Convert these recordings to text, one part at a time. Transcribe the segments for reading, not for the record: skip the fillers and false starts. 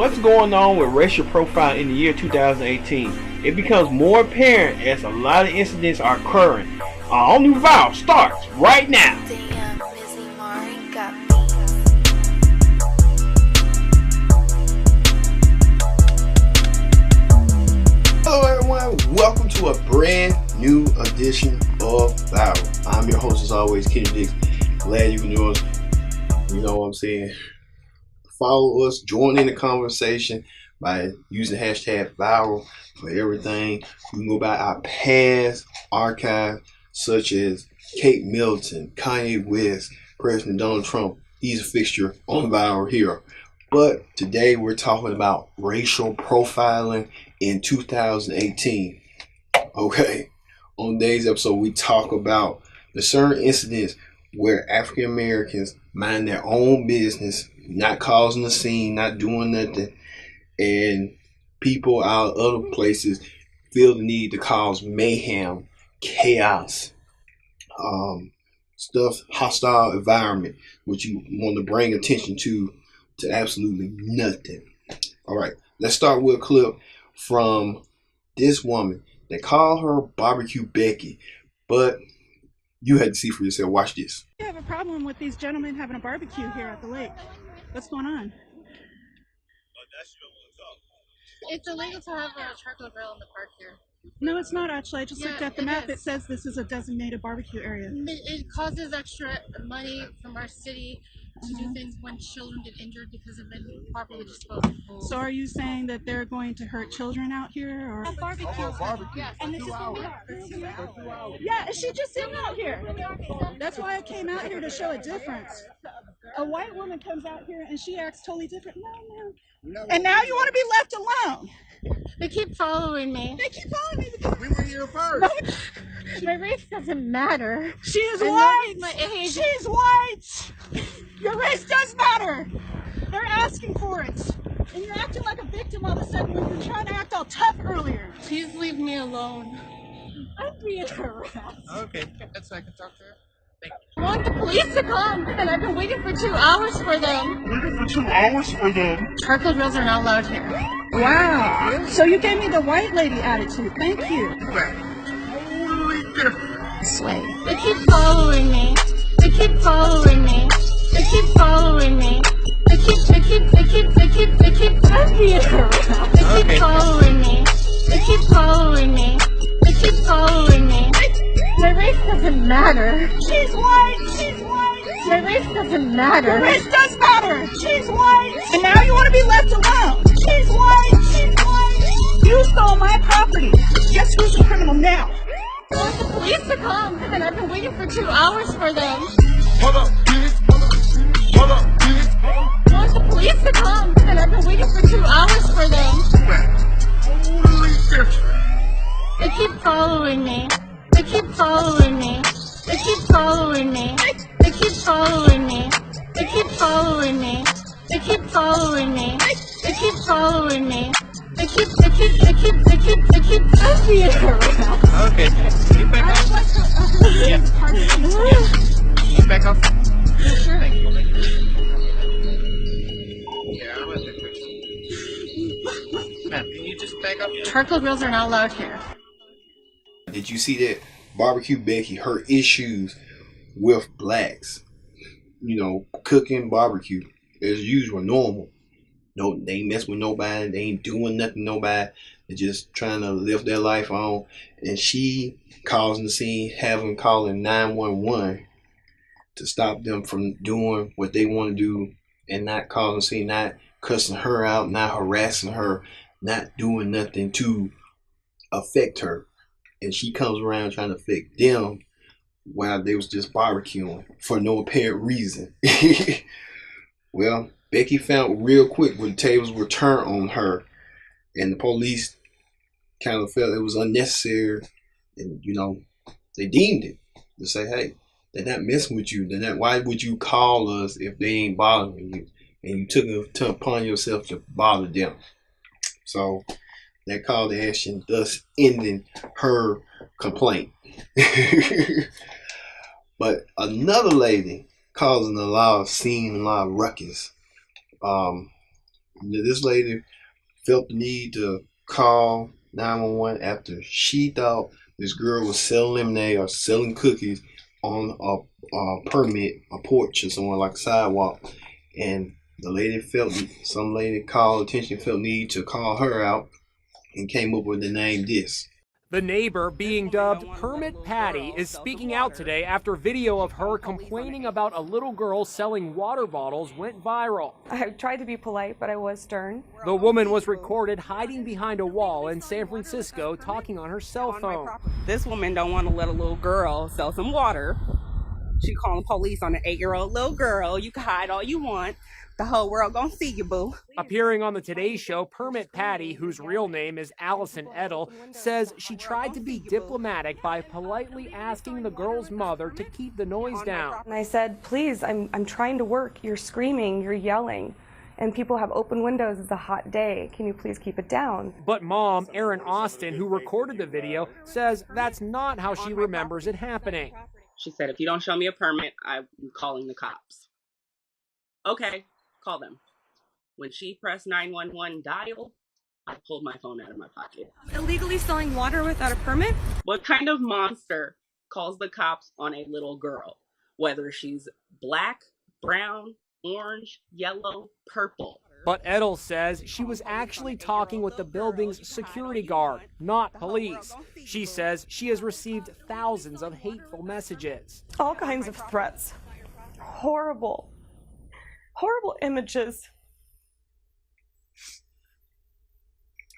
what's going on with racial profile in the year 2018? It becomes more apparent as a lot of incidents are occurring. Our all new vow starts right now. Hello everyone, welcome to a brand new edition of Vow. I'm your host as always, Kenny Dix. Glad you can join us. You know what I'm saying? Follow us, join in the conversation by using hashtag viral for everything. You can go by our past archive, such as Kate Middleton, Kanye West, President Donald Trump. He's a fixture on Viral here. But today we're talking about racial profiling in 2018. Okay, on today's episode we talk about the certain incidents where African Americans mind their own business, not causing a scene, not doing nothing, and people out of other places feel the need to cause mayhem, chaos, hostile environment, which you want to bring attention to absolutely nothing. All right, let's start with a clip from this woman. They call her BBQ Becky, but you had to see for yourself. Watch this. I have a problem with these gentlemen having a barbecue here at the lake. What's going on? It's illegal to have a charcoal grill in the park here. No, it's not actually. I just looked at the map. It says this is a designated barbecue area. It causes extra money from our city to do things when children get injured because of improperly disposed of food. So are you saying that they're going to hurt children out here? Or Barbecue. Yes. And this is what we are. Yeah, and she just sitting out here. That's why I came out here, to show a difference. A white woman comes out here and she acts totally different. No. And now you want to be left alone. They keep following me. They keep following me because We were here first. My race doesn't matter. She is white. My age. She's white. Your race does matter. They're asking for it. And you're acting like a victim all of a sudden when you were trying to act all tough earlier. Please leave me alone. I'm being harassed. Okay, that's I can talk to her. I want the police to come, and I've been waiting for 2 hours for them. Charcoal grills are not allowed here. Wow. So you gave me the white lady attitude. Thank you. Sway. They keep following me. They keep following me. They keep following me. They keep. I'm being harassed. They keep following me. They keep following me. They keep following me. My race doesn't matter. She's white. She's white. My race doesn't matter. Your race does matter. She's white. And now you want to be left alone. She's white. She's white. You stole my property. Guess who's the criminal now? I want the police to come, and I've been waiting for 2 hours for them. Hold up, hold up. I want the police to come, and I've been waiting for 2 hours for them. They keep following me. They keep following me. They keep following me. They keep following me. They keep following me. They keep following me. They keep following me. They keep. I'm being harassed. Okay, get back up. Get back up. Sure. Thank you. Yeah, I'm at the picture. Ma'am, can you just back up? Charcoal grills are not allowed here. Did you see that BBQ Becky, her issues with blacks? You know, cooking barbecue as usual, normal. No, they ain't mess with nobody. They ain't doing nothing to nobody. They're just trying to live their life on. And she causing the scene, calling 911 to stop them from doing what they want to do and not causing a scene, not cussing her out, not harassing her, not doing nothing to affect her. And she comes around trying to affect them while they was just barbecuing for no apparent reason. Well, Becky found real quick when the tables were turned on her, and the police kind of felt it was unnecessary, and you know, they deemed it to say, hey, they're not messing with you. They're not. Why would you call us if they ain't bothering you? And you took it upon yourself to bother them. So that call to action, thus ending her complaint. But another lady causing a lot of scene, a lot of ruckus. This lady felt the need to call 911 after she thought this girl was selling lemonade or selling cookies on a permit, a porch or somewhere like a sidewalk. And the lady some lady called attention, felt need to call her out and came up with the name this. The neighbor, being dubbed Permit Patty, is speaking out today after video of her complaining about a little girl selling water bottles went viral. I tried to be polite, but I was stern. The woman was recorded hiding behind a wall in San Francisco talking on her cell phone. This woman don't want to let a little girl sell some water. She calling police on an 8-year-old little girl. You can hide all you want. The whole world gonna see you, boo. Appearing on the Today Show, Permit Patty, whose real name is Allison Edel, says she tried to be diplomatic by politely asking the girl's mother to keep the noise down. And I said, please, I'm trying to work. You're screaming, you're yelling. And people have open windows. It's a hot day. Can you please keep it down? But mom, Erin Austin, who recorded the video, says that's not how she remembers it happening. She said, if you don't show me a permit, I'm calling the cops. Okay. Call them. When she pressed 911 dial, I pulled my phone out of my pocket. Illegally selling water without a permit? What kind of monster calls the cops on a little girl? Whether she's black, brown, orange, yellow, purple. But Edel says she was actually talking with the building's security guard, not police. She says she has received thousands of hateful messages. All kinds of threats. Horrible images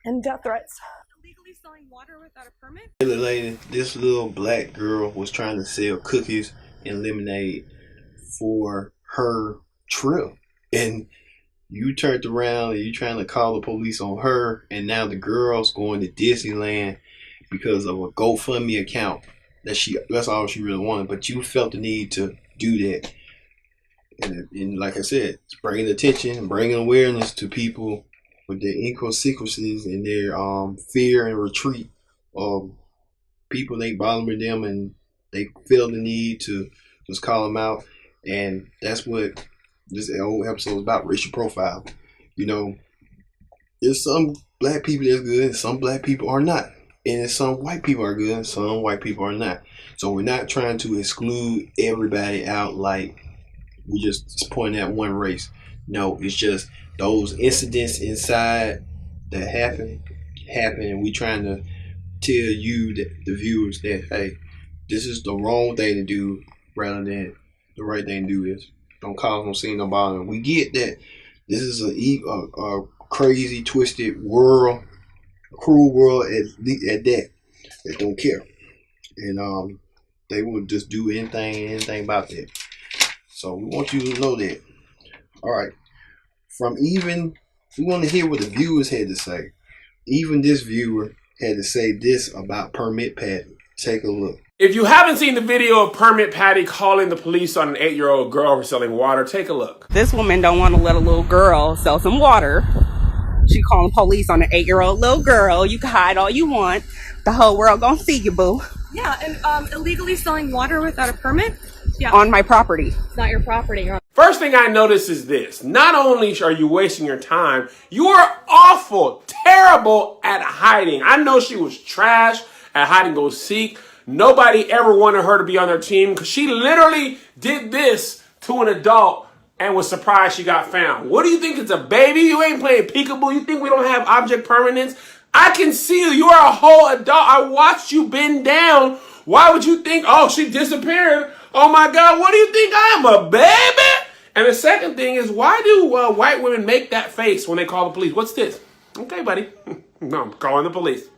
and death threats. Illegally selling water without a permit? This little black girl was trying to sell cookies and lemonade for her trip, and you turned around and you trying to call the police on her, and now the girl's going to Disneyland because of a GoFundMe account that's all she really wanted, but you felt the need to do that. And like I said, it's bringing attention and bringing awareness to people with their inconsequences and their fear and retreat. People ain't bothering them and they feel the need to just call them out. And that's what this whole episode is about, racial profile. You know, there's some black people that's good and some black people are not. And there's some white people are good and some white people are not. So we're not trying to exclude everybody out like we just pointing at one race. No, it's just those incidents inside that happen, and we trying to tell you, the viewers, that hey, this is the wrong thing to do rather than the right thing to do is don't cause no scene, no bother. We get that this is a crazy, twisted world, a cruel world at that don't care, and they will just do anything about that. So we want you to know that. All right. We want to hear what the viewers had to say. Even this viewer had to say this about Permit Patty. Take a look. If you haven't seen the video of Permit Patty calling the police on an 8-year-old girl for selling water, take a look. This woman don't want to let a little girl sell some water. She calling police on an 8-year-old little girl. You can hide all you want. The whole world gonna see you, boo. Yeah, and illegally selling water without a permit? Yeah. On my property. It's not your property. First thing I notice is this. Not only are you wasting your time, you are awful, terrible at hiding. I know she was trash at hide and go seek. Nobody ever wanted her to be on their team because she literally did this to an adult and was surprised she got found. What do you think? It's a baby? You ain't playing peekaboo. You think we don't have object permanence? I can see you. You are a whole adult. I watched you bend down. Why would you think, oh, she disappeared? Oh my God, what do you think? I am a baby? And the second thing is, why do white women make that face when they call the police? What's this? Okay, buddy. No, I'm calling the police.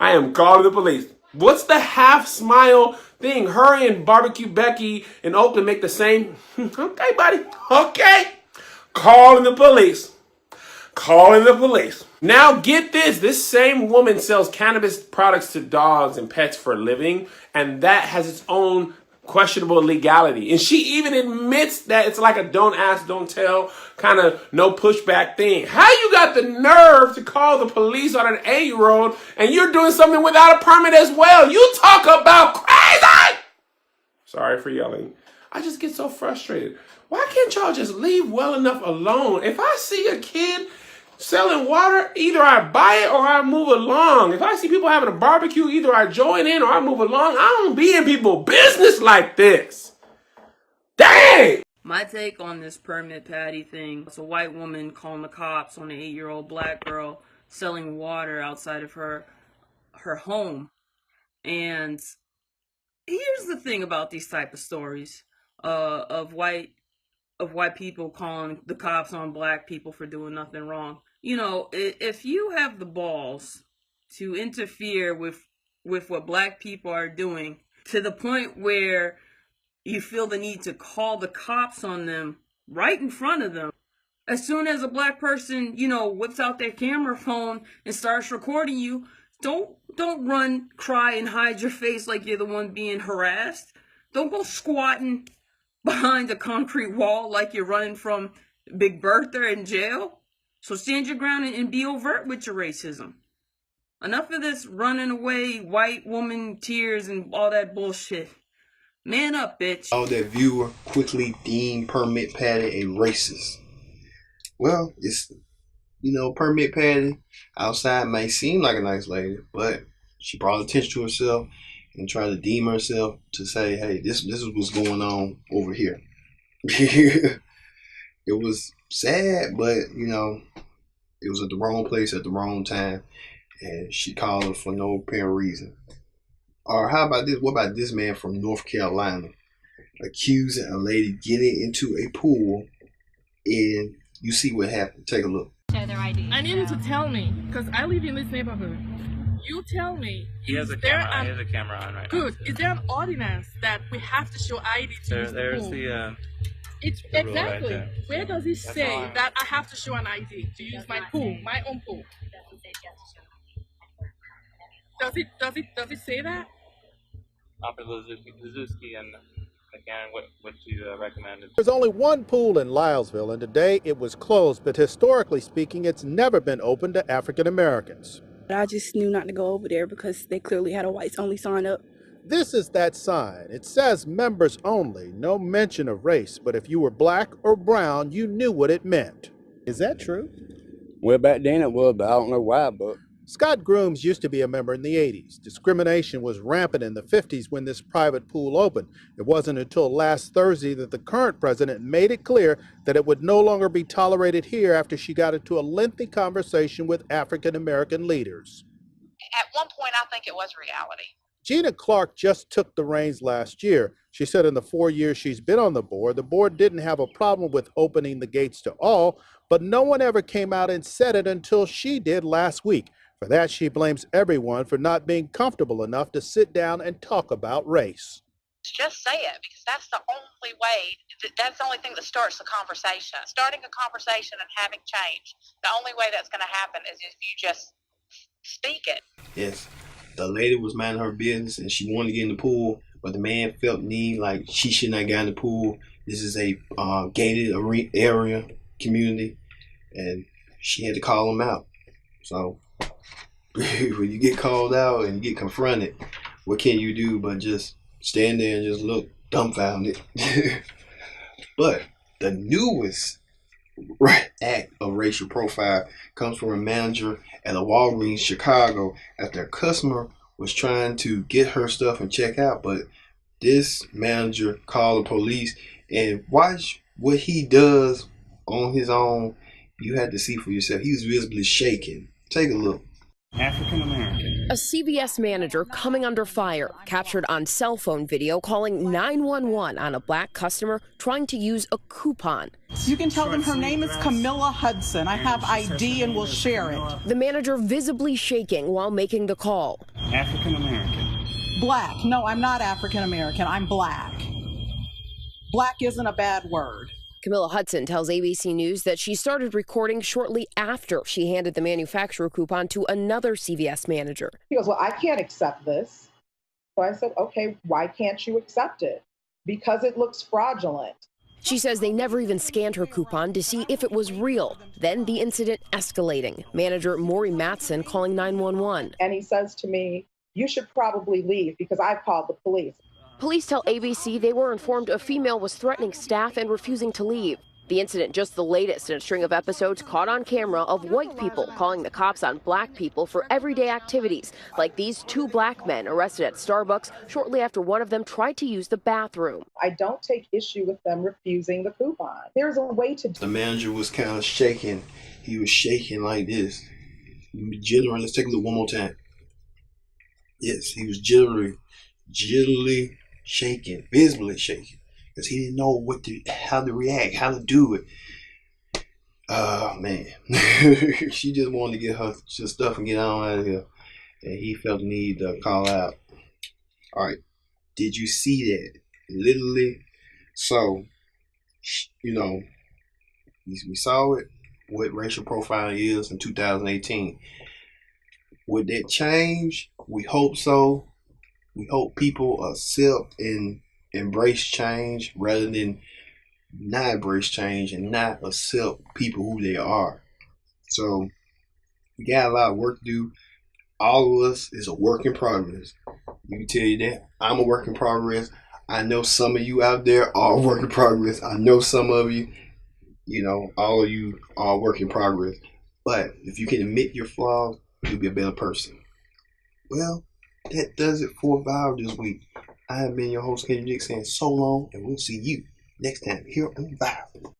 I am calling the police. What's the half smile thing? Her and BBQ Becky in Oakland make the same. Okay, buddy. Okay. Calling the police. Calling the police. Now get this. This same woman sells cannabis products to dogs and pets for a living, and that has its own questionable legality. And she even admits that it's like a don't ask, don't tell kind of no pushback thing. How you got the nerve to call the police on an 8-year-old and you're doing something without a permit as well? You talk about crazy! Sorry for yelling. I just get so frustrated. Why can't y'all just leave well enough alone? If I see a kid selling water, either I buy it or I move along. If I see people having a barbecue, either I join in or I move along. I don't be in people's business like this. Dang! My take on this permit patty thing, it's a white woman calling the cops on an 8-year-old black girl selling water outside of her home. And here's the thing about these type of stories of white people calling the cops on black people for doing nothing wrong. You know, if you have the balls to interfere with what black people are doing to the point where you feel the need to call the cops on them right in front of them, as soon as a black person, you know, whips out their camera phone and starts recording you, don't run, cry, and hide your face like you're the one being harassed. Don't go squatting behind a concrete wall like you're running from Big Bertha in jail. So stand your ground and be overt with your racism. Enough of this running away, white woman tears and all that bullshit. Man up, bitch. All that viewer quickly deemed Permit Patty a racist. Well, it's, you know, Permit Patty outside may seem like a nice lady, but she brought attention to herself and tried to deem herself to say, hey, this is what's going on over here. It was sad, but, you know, it was at the wrong place at the wrong time, and she called her for no apparent reason. Or how about this? What about this man from North Carolina accusing a lady getting into a pool, and you see what happened? Take a look. I need him to tell me, because I live in this neighborhood. You tell me. He has a camera on right good. now. Is there an ordinance that we have to show ID to use the pool? It's exactly. Right, where does it say that I have to show an ID to use my pool, my own pool? Does it say that? Officer Lizuski and again, what you recommended. There's only one pool in Lylesville, and today it was closed, but historically speaking, it's never been open to African Americans. I just knew not to go over there because they clearly had a whites only sign up. This is that sign. It says members only, no mention of race, but if you were black or brown, you knew what it meant. Is that true? Well, back then it was, but I don't know why, but... Scott Grooms used to be a member in the 80s. Discrimination was rampant in the 50s when this private pool opened. It wasn't until last Thursday that the current president made it clear that it would no longer be tolerated here after she got into a lengthy conversation with African American leaders. At one point, I think it was reality. Gina Clark just took the reins last year. She said in the 4 years she's been on the board didn't have a problem with opening the gates to all, but no one ever came out and said it until she did last week. For that, she blames everyone for not being comfortable enough to sit down and talk about race. Just say it, because that's the only way, that's the only thing that starts the conversation. Starting a conversation and having change. The only way that's going to happen is if you just speak it. Yes, the lady was minding her business and she wanted to get in the pool, but the man felt need like she should not get in the pool. This is a gated area community, and she had to call him out. So when you get called out and you get confronted, what can you do but just stand there and just look dumbfounded? But the newest act of racial profile comes from a manager at a Walgreens Chicago after a customer was trying to get her stuff and check out, but this manager called the police, and watch what he does on his own. You had to see for yourself. He was visibly shaking. Take a look. African American. A CVS manager coming under fire, captured on cell phone video calling 911 on a black customer trying to use a coupon. You can tell them her name is Camilla Hudson. I have ID and will share it. The manager visibly shaking while making the call. African American. Black. No, I'm not African American. I'm black. Black isn't a bad word. Camilla Hudson tells ABC News that she started recording shortly after she handed the manufacturer coupon to another CVS manager. He goes, well, I can't accept this. So I said, okay, why can't you accept it? Because it looks fraudulent. She says they never even scanned her coupon to see if it was real. Then the incident escalating. Manager Maury Matson calling 911. And he says to me, you should probably leave because I've called the police. Police tell ABC they were informed a female was threatening staff and refusing to leave. The incident just the latest in a string of episodes caught on camera of white people calling the cops on black people for everyday activities, like these two black men arrested at Starbucks shortly after one of them tried to use the bathroom. I don't take issue with them refusing the coupon. There's a way to do. The manager was kind of shaking. He was shaking like this. Jittering. Let's take a look one more time. Yes, he was jittery shaking, visibly shaking, because he didn't know how to react, how to do it. Oh man, she just wanted to get her stuff and get on out of here, and he felt the need to call out. All right, did you see that? Literally, so you know, we saw it. What racial profiling is in 2018. Would that change? We hope so. We hope people accept and embrace change rather than not embrace change and not accept people who they are. So we got a lot of work to do. All of us is a work in progress. You can tell you that. I'm a work in progress. I know some of you out there are a work in progress. I know some of you, all of you are a work in progress. But if you can admit your flaws, you'll be a better person. Well, that does it for Viral this week. I have been your host, Kendrick, saying so long, and we'll see you next time here on Viral.